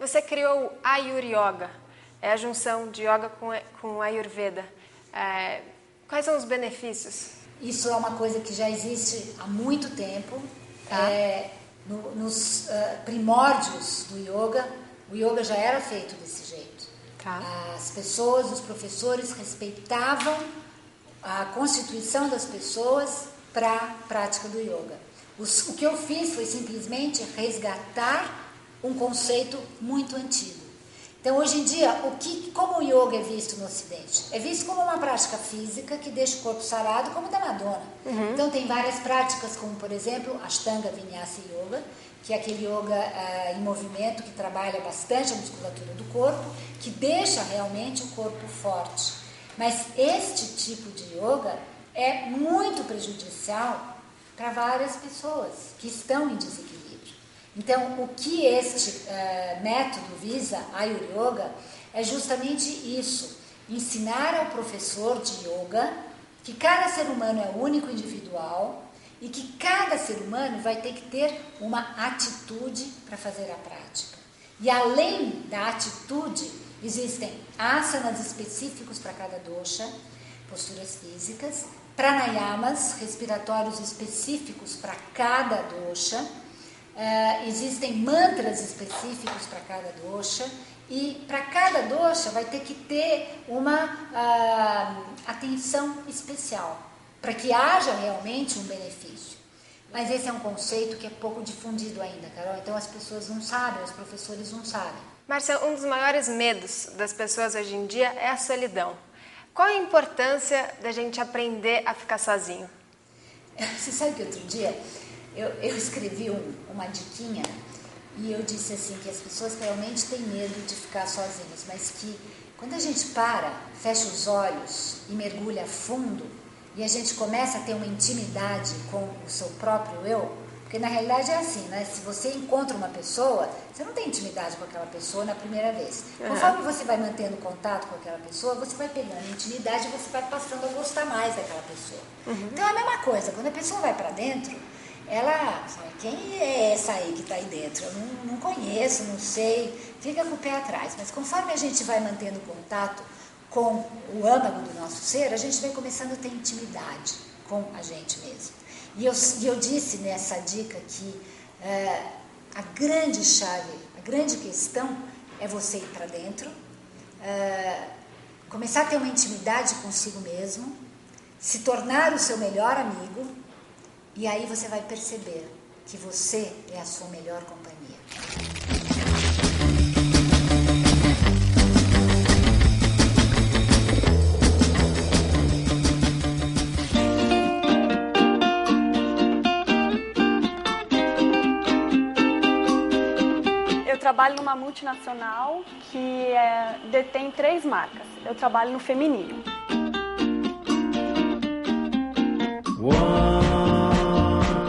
Você criou o Ayur Yoga, é a junção de yoga com Ayurveda. Quais são os benefícios? Isso é uma coisa que já existe há muito tempo. Tá. Nos primórdios do yoga, o yoga já era feito desse jeito. Tá. As pessoas, os professores respeitavam a constituição das pessoas para a prática do yoga. O que eu fiz foi simplesmente resgatar um conceito muito antigo. Então, hoje em dia, como o yoga é visto no Ocidente? É visto como uma prática física que deixa o corpo sarado, como o da Madonna. Uhum. Então, tem várias práticas, como, por exemplo, Ashtanga Vinyasa Yoga, que é aquele yoga em movimento que trabalha bastante a musculatura do corpo, que deixa realmente o corpo forte. Mas este tipo de yoga é muito prejudicial para várias pessoas que estão em desequilíbrio. Então, o que este método visa, Ayur Yoga, é justamente isso, ensinar ao professor de yoga que cada ser humano é único, individual, e que cada ser humano vai ter que ter uma atitude para fazer a prática. E além da atitude, existem asanas específicos para cada dosha, posturas físicas, pranayamas respiratórios específicos para cada dosha, existem mantras específicos para cada dosha, e para cada dosha vai ter que ter uma atenção especial, para que haja realmente um benefício. Mas esse é um conceito que é pouco difundido ainda, Carol, então as pessoas não sabem, os professores não sabem. Márcia, um dos maiores medos das pessoas hoje em dia é a solidão. Qual a importância da gente aprender a ficar sozinho? Você sabe que outro dia eu escrevi uma diquinha e eu disse assim que as pessoas realmente têm medo de ficar sozinhas, mas que quando a gente fecha os olhos e mergulha fundo e a gente começa a ter uma intimidade com o seu próprio eu, porque na realidade é assim, né? Se você encontra uma pessoa, você não tem intimidade com aquela pessoa na primeira vez. Conforme você vai mantendo contato com aquela pessoa, você vai pegando intimidade e você vai passando a gostar mais daquela pessoa. Uhum. Então é a mesma coisa, quando a pessoa vai para dentro, ela fala, quem é essa aí que está aí dentro? Eu não conheço, não sei, fica com o pé atrás. Mas conforme a gente vai mantendo contato com o âmago do nosso ser, a gente vai começando a ter intimidade com a gente mesmo. E eu disse nessa dica que a grande chave, a grande questão é você ir para dentro, começar a ter uma intimidade consigo mesmo, se tornar o seu melhor amigo, e aí você vai perceber que você é a sua melhor companhia. Eu trabalho numa multinacional que detém 3 marcas. Eu trabalho no feminino.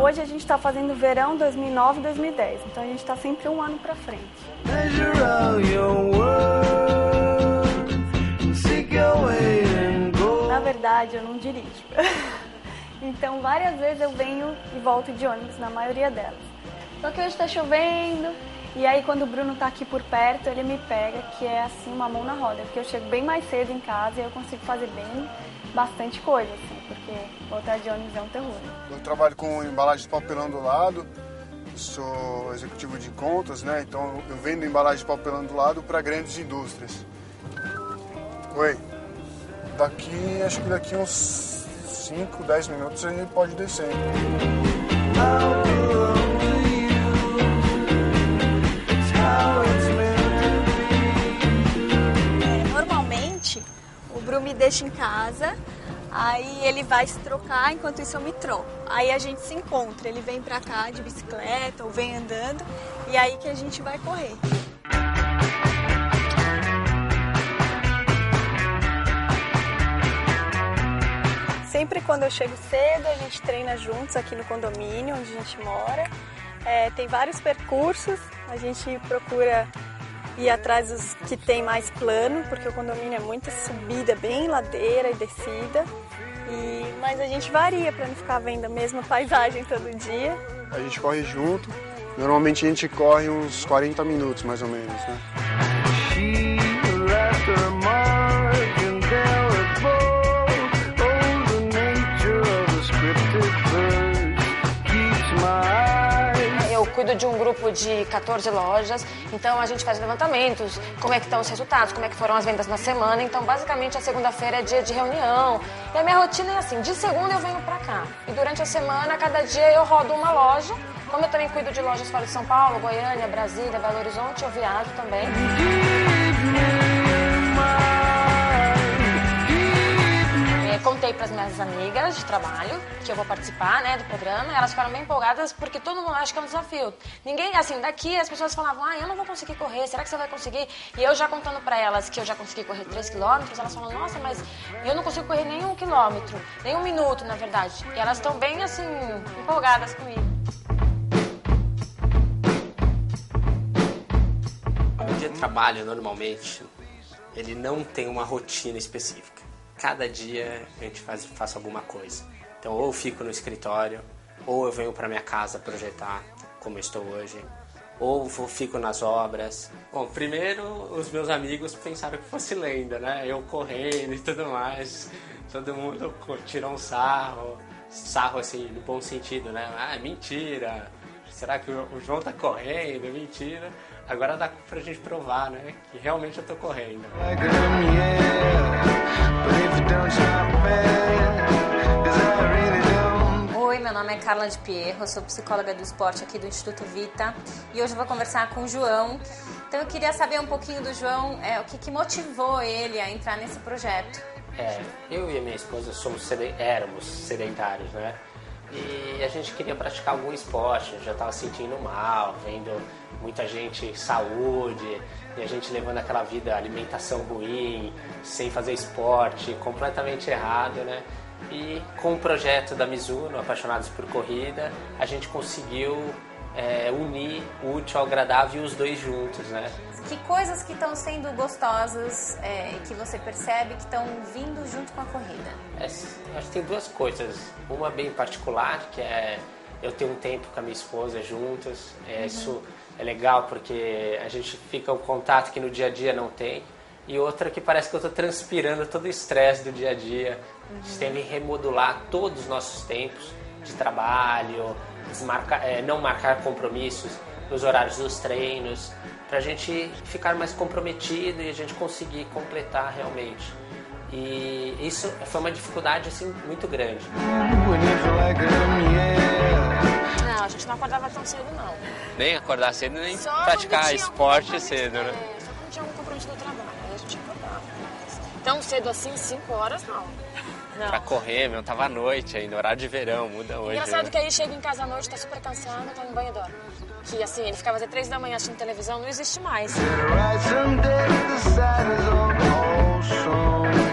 Hoje a gente está fazendo verão 2009 e 2010, então a gente está sempre um ano para frente. Na verdade, eu não dirijo. Então várias vezes eu venho e volto de ônibus, na maioria delas. Só que hoje está chovendo, e aí quando o Bruno está aqui por perto, ele me pega, que é assim, uma mão na roda, porque eu chego bem mais cedo em casa e eu consigo fazer bastante coisa, assim, porque voltar de ônibus é um terror. Eu trabalho com embalagem de papelão do lado, sou executivo de contas, né? Então eu vendo embalagem de papelão do lado para grandes indústrias. Oi, acho que daqui uns 5, 10 minutos a gente pode descer. Normalmente, o Bruno me deixa em casa, aí ele vai se trocar, enquanto isso eu me troco. Aí a gente se encontra, ele vem pra cá de bicicleta ou vem andando, e aí que a gente vai correr. Sempre quando eu chego cedo, a gente treina juntos aqui no condomínio onde a gente mora. Tem vários percursos, a gente procura ir atrás dos que tem mais plano, porque o condomínio é muita subida, bem ladeira e descida. Mas a gente varia para não ficar vendo a mesma paisagem todo dia. A gente corre junto, Normalmente a gente corre uns 40 minutos, mais ou menos, né? Eu cuido de um grupo de 14 lojas, então a gente faz levantamentos, como é que estão os resultados, como é que foram as vendas na semana. Então, basicamente, a segunda-feira é dia de reunião. E a minha rotina é assim, de segunda eu venho pra cá. E durante a semana, cada dia eu rodo uma loja. Como eu também cuido de lojas fora de São Paulo, Goiânia, Brasília, Belo Horizonte, eu viajo também. Contei para as minhas amigas de trabalho que eu vou participar, né, do programa, e elas ficaram bem empolgadas porque todo mundo acha que é um desafio. Ninguém, assim, daqui as pessoas falavam, eu não vou conseguir correr, será que você vai conseguir? E eu já contando para elas que eu já consegui correr 3 quilômetros, elas falam, nossa, mas eu não consigo correr nem 1 quilômetro, nem 1 minuto, na verdade. E elas estão bem, assim, empolgadas comigo. O dia de trabalho, normalmente, ele não tem uma rotina específica. Cada dia a gente faz alguma coisa. Então, ou eu fico no escritório, ou eu venho para minha casa projetar, como eu estou hoje, ou fico nas obras. Bom, primeiro os meus amigos pensaram que fosse lenda, né? Eu correndo e tudo mais. Todo mundo tirou um sarro assim, no bom sentido, né? Ah, mentira! Será que o João tá correndo? Mentira! Agora dá pra gente provar, né? Que realmente eu tô correndo. Oi, meu nome é Carla de Pierro, sou psicóloga do esporte aqui do Instituto Vita e hoje eu vou conversar com o João. Então eu queria saber um pouquinho do João, o que motivou ele a entrar nesse projeto. Eu e a minha esposa éramos sedentários, né? E a gente queria praticar algum esporte, já estava sentindo mal, vendo muita gente saúde, e a gente levando aquela vida, alimentação ruim, sem fazer esporte, completamente errado, né? E com o projeto da Mizuno, Apaixonados por Corrida, a gente conseguiu unir o útil ao agradável e os dois juntos, né? Que coisas que estão sendo gostosas, que você percebe que estão vindo junto com a corrida? Acho que tem duas coisas. Uma bem particular, que é eu ter um tempo com a minha esposa juntos. Isso é legal porque a gente fica um contato que no dia a dia não tem. E outra que parece que eu estou transpirando todo o estresse do dia a dia. A gente tem que remodular todos os nossos tempos de trabalho, não marcar compromissos nos horários dos treinos, para a gente ficar mais comprometido e a gente conseguir completar realmente. E isso foi uma dificuldade assim, muito grande. Não, a gente não acordava tão cedo, não. Nem acordar cedo, nem Só praticar esporte cedo, né? Só quando tinha algum compromisso do trabalho, aí a gente acordava. Tão cedo assim, 5 horas, não. Pra correr, tava à noite ainda, horário de verão, muda hoje. Engraçado que aí chega em casa à noite, tá super cansado, tá no banho e dorme. Que assim, ele ficava até 3 da manhã assistindo televisão, não existe mais.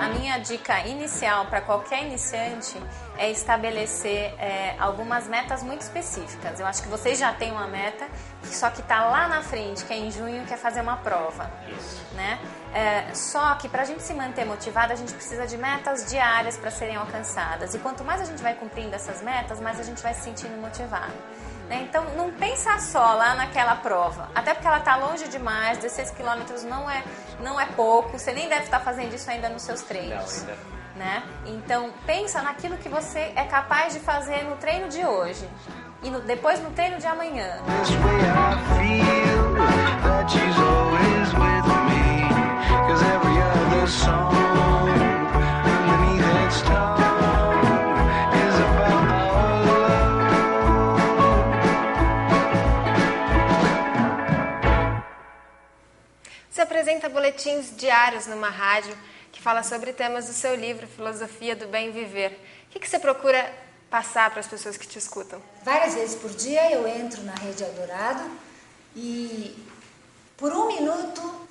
A minha dica inicial para qualquer iniciante é estabelecer algumas metas muito específicas. Eu acho que vocês já têm uma meta, só que está lá na frente, que é em junho, que é fazer uma prova. Isso. Né? Só que para a gente se manter motivado, a gente precisa de metas diárias para serem alcançadas. E quanto mais a gente vai cumprindo essas metas, mais a gente vai se sentindo motivado. Então, não pensa só lá naquela prova, até porque ela está longe demais, 16 quilômetros não é pouco, você nem deve estar fazendo isso ainda nos seus treinos. Não, ainda. Né? Então, pensa naquilo que você é capaz de fazer no treino de hoje e depois no treino de amanhã. Você apresenta boletins diários numa rádio que fala sobre temas do seu livro, Filosofia do Bem Viver. O que você procura passar para as pessoas que te escutam? Várias vezes por dia eu entro na Rede Eldorado e por 1 minuto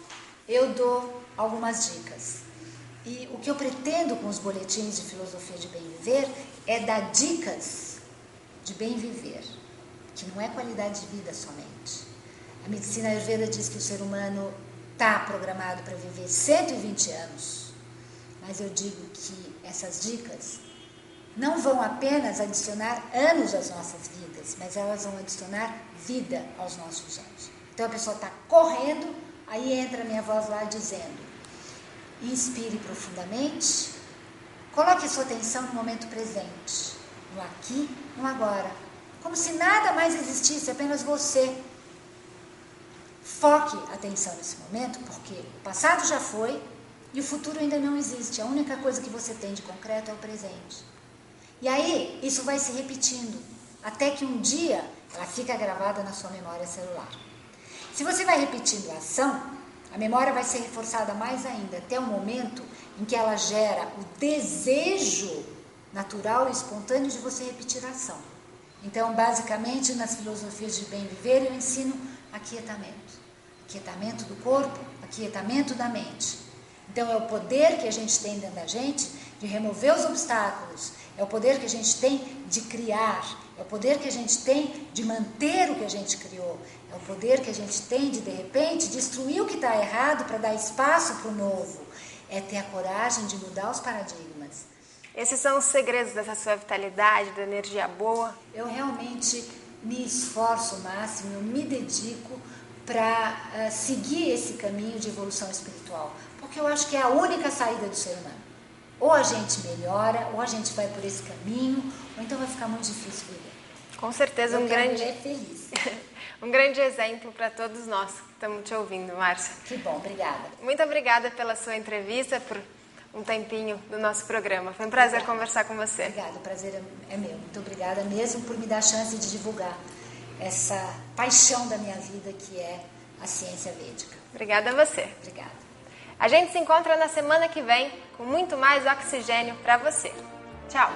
eu dou algumas dicas. E o que eu pretendo com os boletins de Filosofia de Bem Viver é dar dicas de bem viver, que não é qualidade de vida somente. A medicina Ayurveda diz que o ser humano está programado para viver 120 anos, mas eu digo que essas dicas não vão apenas adicionar anos às nossas vidas, mas elas vão adicionar vida aos nossos anos. Então a pessoa está correndo, aí entra a minha voz lá dizendo: inspire profundamente, coloque a sua atenção no momento presente, no aqui, no agora, como se nada mais existisse, apenas você. Foque a atenção nesse momento, porque o passado já foi e o futuro ainda não existe. A única coisa que você tem de concreto é o presente. E aí, isso vai se repetindo, até que um dia ela fica gravada na sua memória celular. Se você vai repetindo a ação, a memória vai ser reforçada mais ainda, até o momento em que ela gera o desejo natural e espontâneo de você repetir a ação. Então, basicamente, nas filosofias de bem viver, eu ensino aquietamento. Aquietamento do corpo, aquietamento da mente. Então, é o poder que a gente tem dentro da gente de remover os obstáculos, é o poder que a gente tem de criar, é o poder que a gente tem de manter o que a gente criou, é o poder que a gente tem de repente, destruir o que está errado para dar espaço para o novo. É ter a coragem de mudar os paradigmas. Esses são os segredos dessa sua vitalidade, da energia boa? Eu realmente me esforço o máximo, eu me dedico para seguir esse caminho de evolução espiritual, porque eu acho que é a única saída do ser humano. Ou a gente melhora, ou a gente vai por esse caminho, ou então vai ficar muito difícil viver. Com certeza, um grande feliz. um grande exemplo para todos nós que estamos te ouvindo, Márcia. Que bom, obrigada. Muito obrigada pela sua entrevista, por um tempinho do nosso programa. Foi um prazer conversar com você. Obrigada, o prazer é meu. Muito obrigada mesmo por me dar a chance de divulgar essa paixão da minha vida, que é a ciência védica. Obrigada a você. Obrigada. A gente se encontra na semana que vem com muito mais oxigênio para você. Tchau!